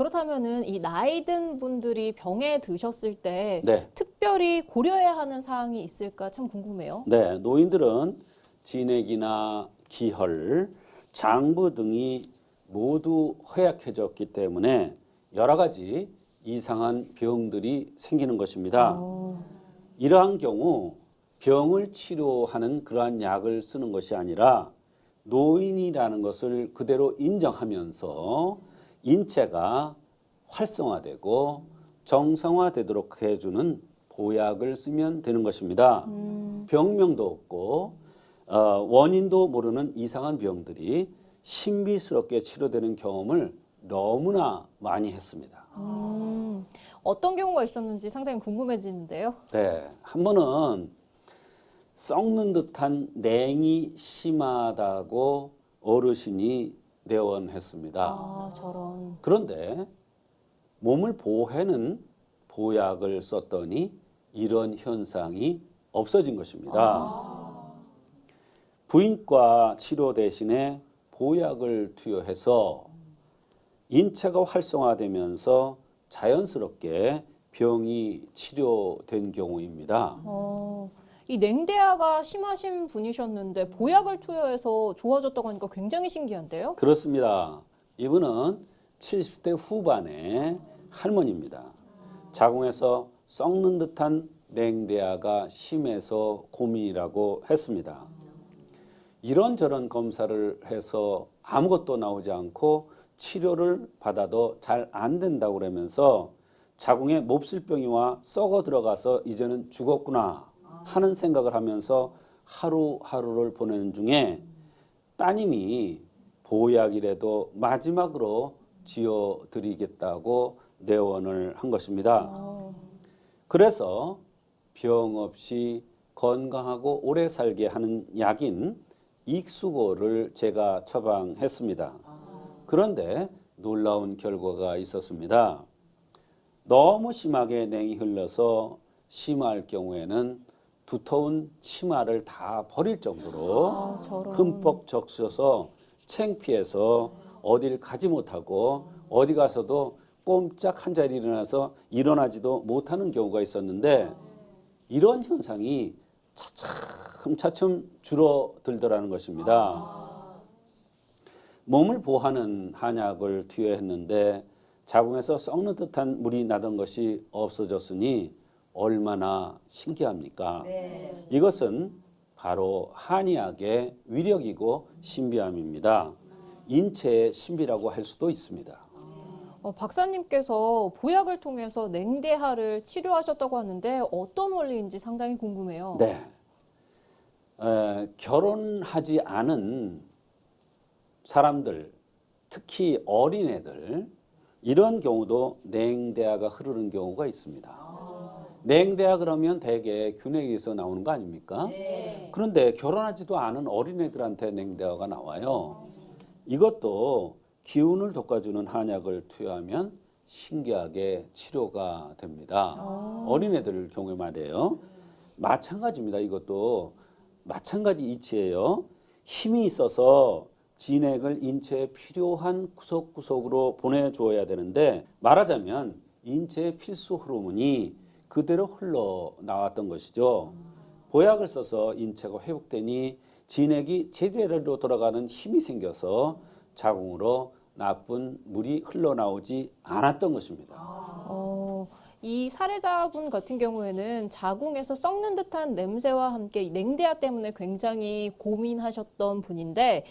그렇다면은 이 나이 든 분들이 병에 드셨을 때 네. 특별히 고려해야 하는 사항이 있을까 참 궁금해요. 네, 노인들은 진액이나 기혈, 장부 등이 모두 허약해졌기 때문에 여러 가지 이상한 병들이 생기는 것입니다. 이러한 경우 병을 치료하는 그러한 약을 쓰는 것이 아니라 노인이라는 것을 그대로 인정하면서 인체가 활성화되고 정상화되도록 해주는 보약을 쓰면 되는 것입니다. 병명도 없고 원인도 모르는 이상한 병들이 신비스럽게 치료되는 경험을 너무나 많이 했습니다. 어떤 경우가 있었는지 상당히 궁금해지는데요. 네, 한 번은 썩는 듯한 냉이 심하다고 어르신이 내원했습니다. 아, 저런. 그런데 몸을 보호하는 보약을 썼더니 이런 현상이 없어진 것입니다. 부인과 치료 대신에 보약을 투여해서 인체가 활성화되면서 자연스럽게 병이 치료된 경우입니다. 이 냉대야가 심하신 분이셨는데 보약을 투여해서 좋아졌다고 하니까 굉장히 신기한데요. 그렇습니다. 이분은 70대 후반의 할머니입니다. 자궁에서 썩는 듯한 냉대야가 심해서 고민이라고 했습니다. 이런저런 검사를 해서 아무것도 나오지 않고 치료를 받아도 잘 안 된다고 그러면서 자궁에 몹쓸병이 썩어 들어가서 이제는 죽었구나 하는 생각을 하면서 하루하루를 보내는 중에 따님이 보약이라도 마지막으로 지어드리겠다고 내원을 한 것입니다. 그래서 병 없이 건강하고 오래 살게 하는 약인 익수고를 제가 처방했습니다. 그런데 놀라운 결과가 있었습니다. 너무 심하게 냉이 흘러서 심할 경우에는 두터운 치마를 다 버릴 정도로 저런. 흠뻑 적셔서 창피해서 어딜 가지 못하고 어디 가서도 꼼짝 한 자리 일어나서 일어나지도 못하는 경우가 있었는데 이런 현상이 차츰차츰 줄어들더라는 것입니다. 몸을 보호하는 한약을 투여했는데 자궁에서 썩는 듯한 물이 나던 것이 없어졌으니 얼마나 신기합니까? 네. 이것은 바로 한의학의 위력이고 신비함입니다. 인체의 신비라고 할 수도 있습니다. 박사님께서 보약을 통해서 냉대하를 치료하셨다고 하는데 어떤 원리인지 상당히 궁금해요. 네. 결혼하지 않은 사람들, 특히 어린애들, 이런 경우도 냉대하가 흐르는 경우가 있습니다. 냉대하 그러면 대개 균핵에서 나오는 거 아닙니까? 네. 그런데 결혼하지도 않은 어린애들한테 냉대하가 나와요. 이것도 기운을 돋궈주는 한약을 투여하면 신기하게 치료가 됩니다. 어린애들 경우에 말이에요. 마찬가지입니다. 이것도 마찬가지 이치예요. 힘이 있어서 진액을 인체에 필요한 구석구석으로 보내줘야 되는데 말하자면 인체의 필수 호르몬이 그대로 흘러나왔던 것이죠. 보약을 써서 인체가 회복되니 진액이 제대로 돌아가는 힘이 생겨서 자궁으로 나쁜 물이 흘러나오지 않았던 것입니다. 이 사례자분 같은 경우에는 자궁에서 썩는 듯한 냄새와 함께 이 냉대야 때문에 굉장히 고민하셨던 분인데